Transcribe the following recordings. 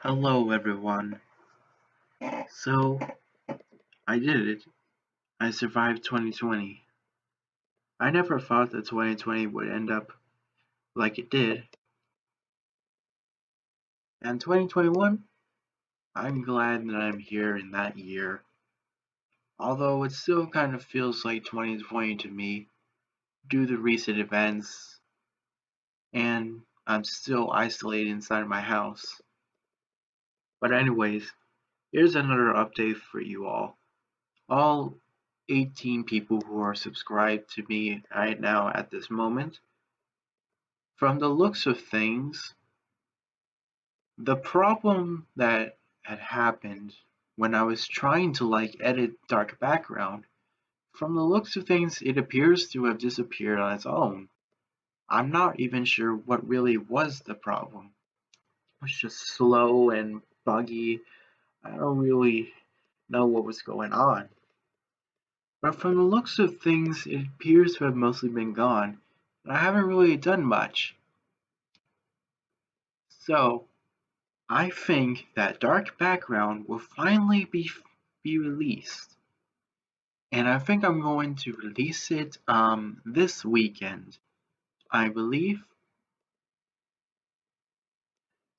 Hello everyone. So, I did it. I survived 2020. I never thought that 2020 would end up like it did. And 2021, I'm glad that I'm here in that year. Although it still kind of feels like 2020 to me due to recent events, and I'm still isolated inside my house. But anyways, here's another update for you all. All 18 people who are subscribed to me right now at this moment. From the looks of things, the problem that had happened when I was trying to edit dark background, from the looks of things it appears to have disappeared on its own. I'm not even sure what really was the problem. It was just slow and buggy. I don't really know what was going on. But from the looks of things it appears to have mostly been gone, and I haven't really done much. So I think that Dark Background will finally be released, and I think I'm going to release it this weekend, I believe.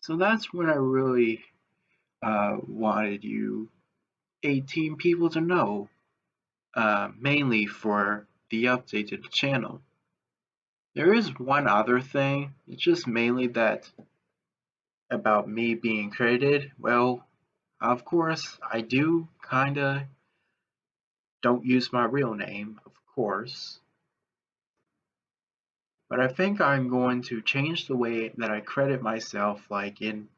So that's what I really wanted you 18 people to know, mainly for the update to the channel. There is one other thing, it's just mainly that about me being credited. Well, of course, I do kinda don't use my real name, of course. But I think I'm going to change the way that I credit myself in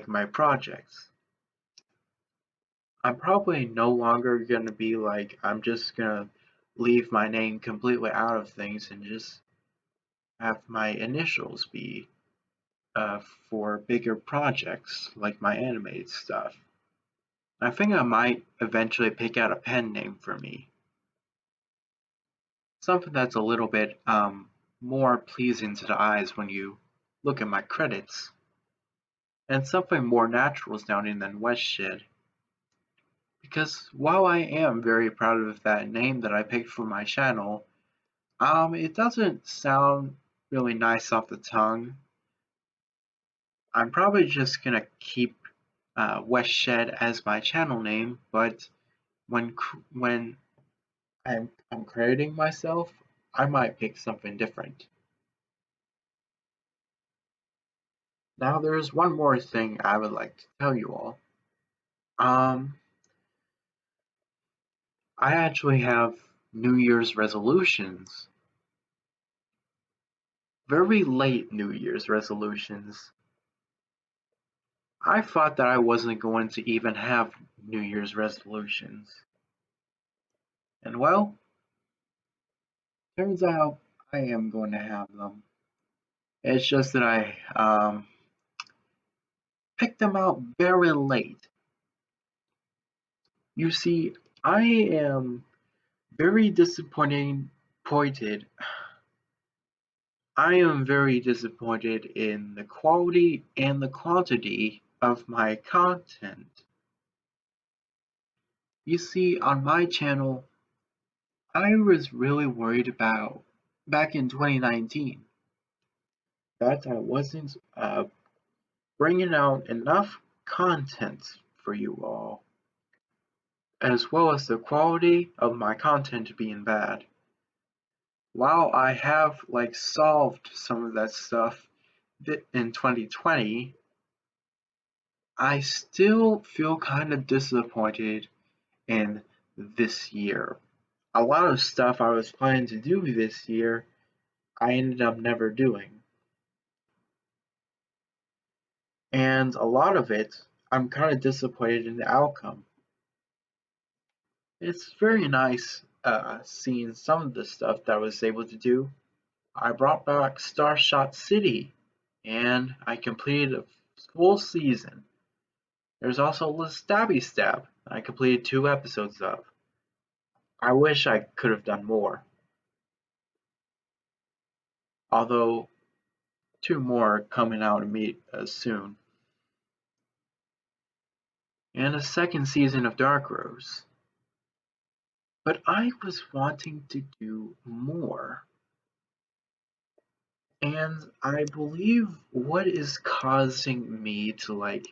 my projects. I'm probably no longer gonna be I'm just gonna leave my name completely out of things and just have my initials be for bigger projects like my animated stuff. I think I might eventually pick out a pen name for me. Something that's a little bit more pleasing to the eyes when you look at my credits. And something more natural sounding than westshed. Because while I am very proud of that name that I picked for my channel, it doesn't sound really nice off the tongue. I'm probably just gonna keep westshed as my channel name, but when I'm crediting myself, I might pick something different. Now there's one more thing I would like to tell you all. I actually have New Year's resolutions. Very late New Year's resolutions. I thought that I wasn't going to even have New Year's resolutions. And well, turns out I am going to have them. It's just that I picked them out very late. You see, I am very disappointed. I am very disappointed in the quality and the quantity of my content. You see, on my channel, I was really worried about back in 2019 that I wasn't bringing out enough content for you all, as well as the quality of my content being bad. While I have solved some of that stuff in 2020, I still feel kind of disappointed in this year. A lot of stuff I was planning to do this year, I ended up never doing. And a lot of it, I'm kind of disappointed in the outcome. It's very nice seeing some of the stuff that I was able to do. I brought back Starshot City, and I completed a full season. There's also Stabby Stab, I completed 2 episodes of. I wish I could have done more. Although 2 more are coming out soon. and a second season of Dark Rose. But I was wanting to do more. And I believe what is causing me to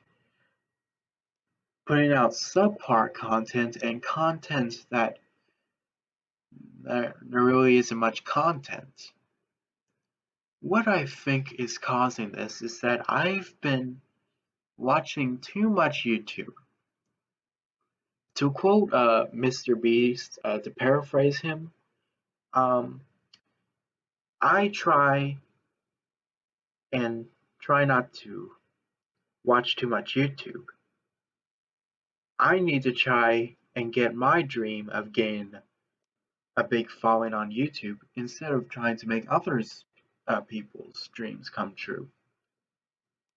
putting out subpar content and content that there really isn't much content. What I think is causing this is that I've been watching too much YouTube. To quote Mr. Beast, to paraphrase him, um, I and try not to watch too much YouTube. I need to try and get my dream of getting a big following on YouTube instead of trying to make others people's dreams come true.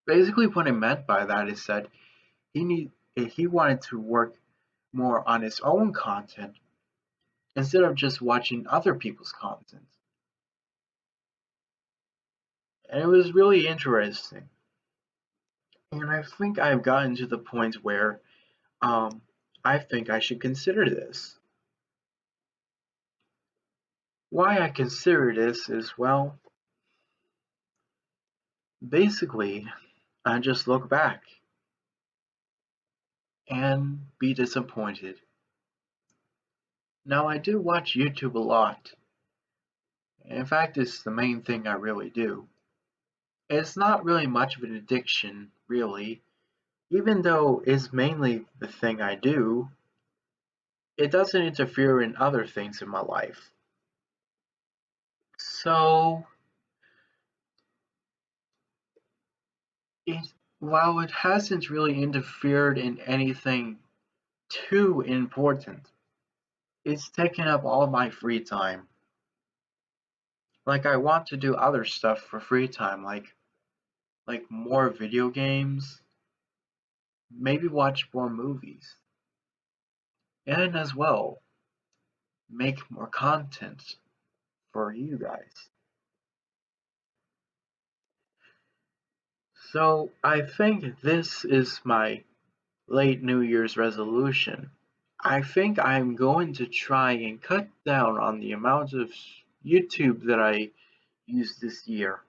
Basically, what I meant by that is that he wanted to work more on his own content instead of just watching other people's content. And it was really interesting. And I think I've gotten to the point where um, I think I should consider this. Why I consider this is, well, basically, I just look back and be disappointed. Now, I do watch YouTube a lot. In fact, it's the main thing I really do. It's not really much of an addiction, really. Even though it's mainly the thing I do, it doesn't interfere in other things in my life. So, it, while it hasn't really interfered in anything too important, it's taken up all my free time. Like I want to do other stuff for free time, like more video games, maybe watch more movies, and as well make more content for you guys. So I think this is my late New Year's resolution. I think I'm going to try and cut down on the amount of YouTube that I use this year.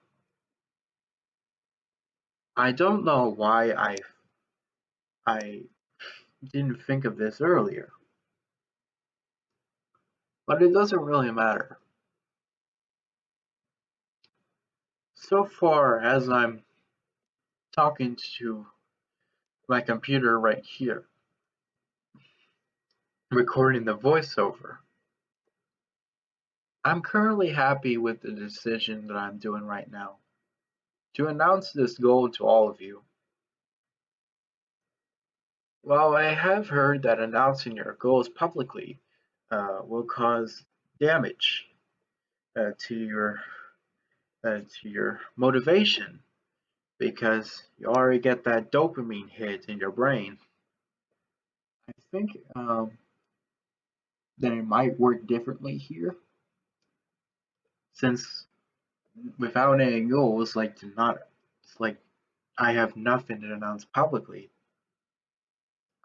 I don't know why I didn't think of this earlier, but it doesn't really matter. So far as I'm talking to my computer right here, recording the voiceover, I'm currently happy with the decision that I'm doing right now. To announce this goal to all of you, while I have heard that announcing your goals publicly will cause damage to your motivation because you already get that dopamine hit in your brain, I think that it might work differently here, since without any goals, it's like I have nothing to announce publicly.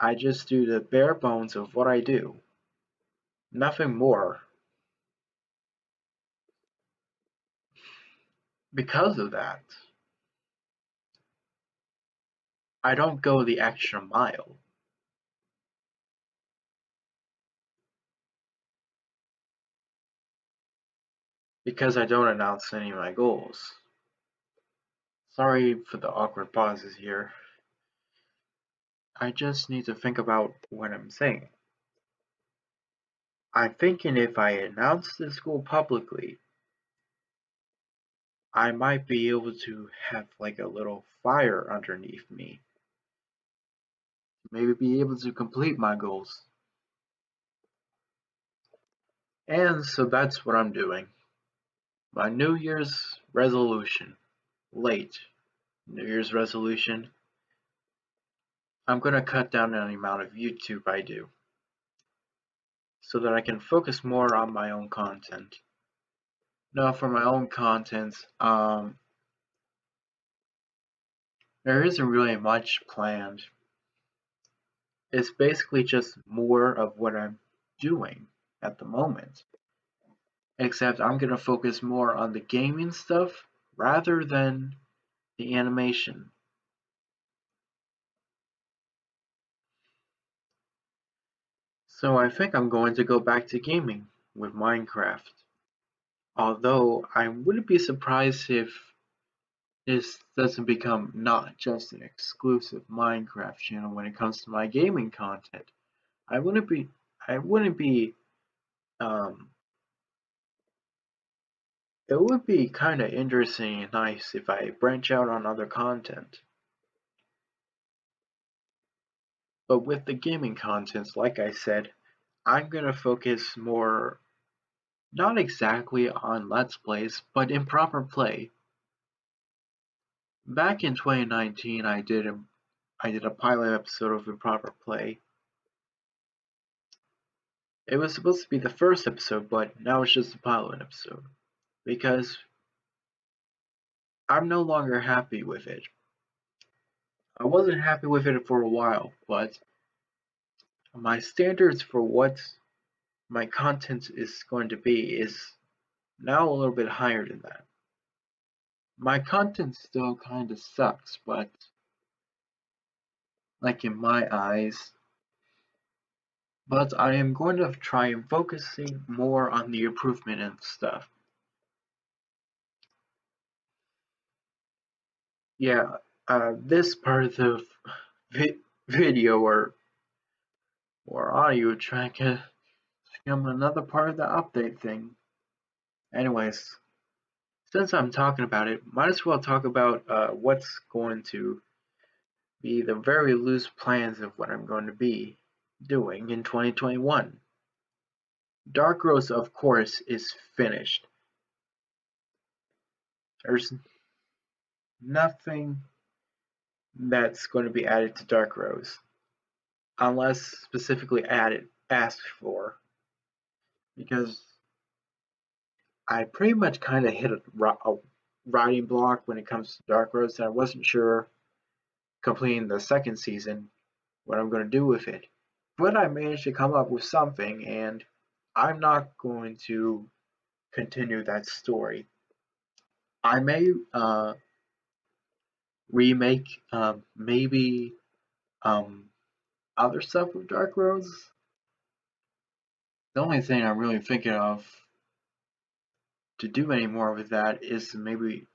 I just do the bare bones of what I do, nothing more. Because of that, I don't go the extra mile. Because I don't announce any of my goals. Sorry for the awkward pauses here. I just need to think about what I'm saying. I'm thinking if I announce this goal publicly, I might be able to have like a little fire underneath me. Maybe be able to complete my goals. And so that's what I'm doing. My New Year's resolution. Late New Year's resolution. I'm gonna cut down on the amount of YouTube I do, so that I can focus more on my own content. Now, for my own content, there isn't really much planned. It's basically just more of what I'm doing at the moment. Except I'm going to focus more on the gaming stuff rather than the animation. So I think I'm going to go back to gaming with Minecraft. Although I wouldn't be surprised if this doesn't become not just an exclusive Minecraft channel when it comes to my gaming content. I wouldn't be I wouldn't be um it would be kind of interesting and nice if I branch out on other content. But with the gaming contents, like I said, I'm gonna focus more not exactly on Let's Plays, but improper play. Back in 2019 I did a pilot episode of Improper Play. It was supposed to be the first episode, but now it's just a pilot episode. Because I'm no longer happy with it. I wasn't happy with it for a while, but my standards for what my content is going to be is now a little bit higher than that. My content still kind of sucks, but like in my eyes, but I am going to try and focusing more on the improvement and stuff. Yeah, this part of the video or audio track has become another part of the update thing. Anyways, since I'm talking about it, might as well talk about what's going to be the very loose plans of what I'm going to be doing in 2021. Dark Rose, of course, is finished. There's nothing that's going to be added to Dark Rose unless specifically asked for, because I pretty much kind of hit a writing block when it comes to Dark Rose, and I wasn't sure completing the second season what I'm going to do with it. But I managed to come up with something, and I'm not going to continue that story. I may remake maybe um, other stuff with Dark Rose. The only thing I'm really thinking of to do any more with that is maybe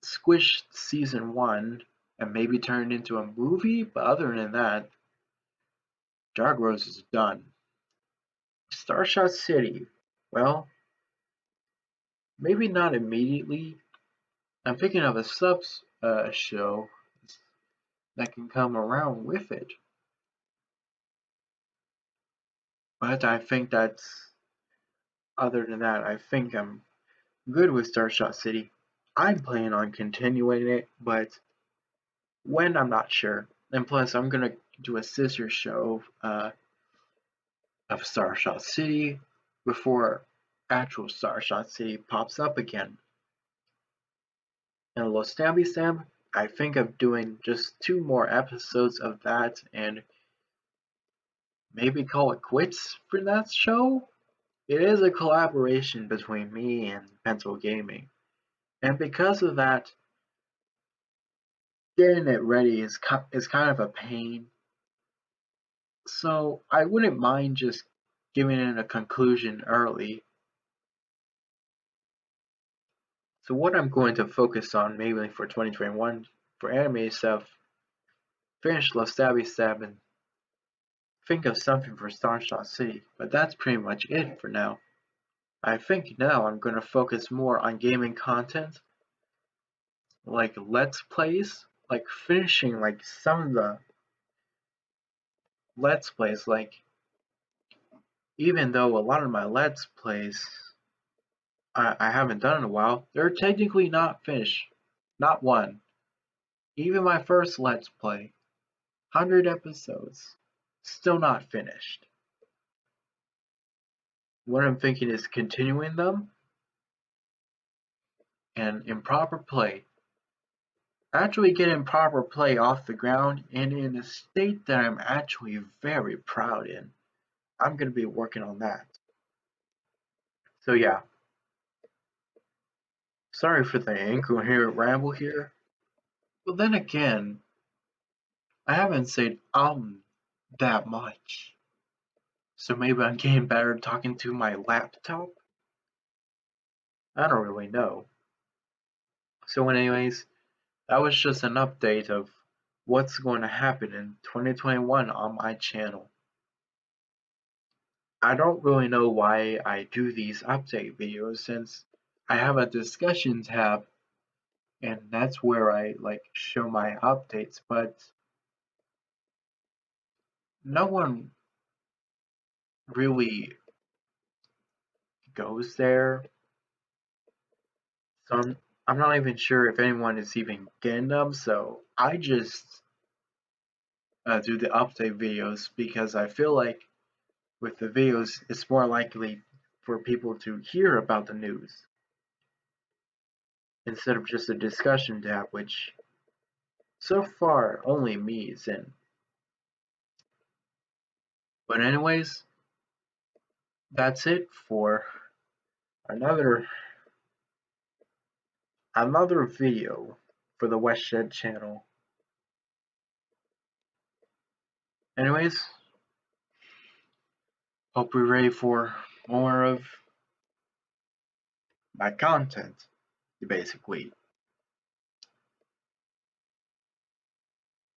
squish season one and maybe turn it into a movie. But other than that, Dark Rose is done. Starshot City. Well, maybe not immediately. I'm thinking of a subs show that can come around with it. But I think that's other than that, I think I'm good with Starshot City. I'm planning on continuing it, but when I'm not sure. And plus, I'm gonna do a sister show of Starshot City before actual Starshot City pops up again. And Los Stabby Stab, I think of doing just 2 more episodes of that and maybe call it quits for that show. It is a collaboration between me and Pencil Gaming, and because of that, getting it ready is kind of a pain. So I wouldn't mind just giving it a conclusion early. So what I'm going to focus on mainly for 2021 for anime stuff, finish Love Stabby Stab and think of something for Starshot City, but that's pretty much it for now. I think now I'm going to focus more on gaming content, like Let's Plays, like finishing like some of the Let's Plays, like even though a lot of my Let's Plays I haven't done in a while, they're technically not finished. Not one. Even my first Let's Play, 100 episodes, still not finished. What I'm thinking is continuing them and improper play. actually getting proper play off the ground and in a state that I'm actually very proud in. I'm going to be working on that. So yeah, sorry for the incoherent ramble here. But then again, I haven't said that much. So maybe I'm getting better talking to my laptop? I don't really know. So anyways, that was just an update of what's going to happen in 2021 on my channel. I don't really know why I do these update videos since I have a discussion tab and that's where I show my updates, but no one really goes there. So I'm not even sure if anyone is even getting them, so I just do the update videos because I feel like with the videos it's more likely for people to hear about the news instead of just a discussion tab, which so far only me is in. But anyways, that's it for another video for the Westshed channel. Anyways, hope you're ready for more of my content, basically.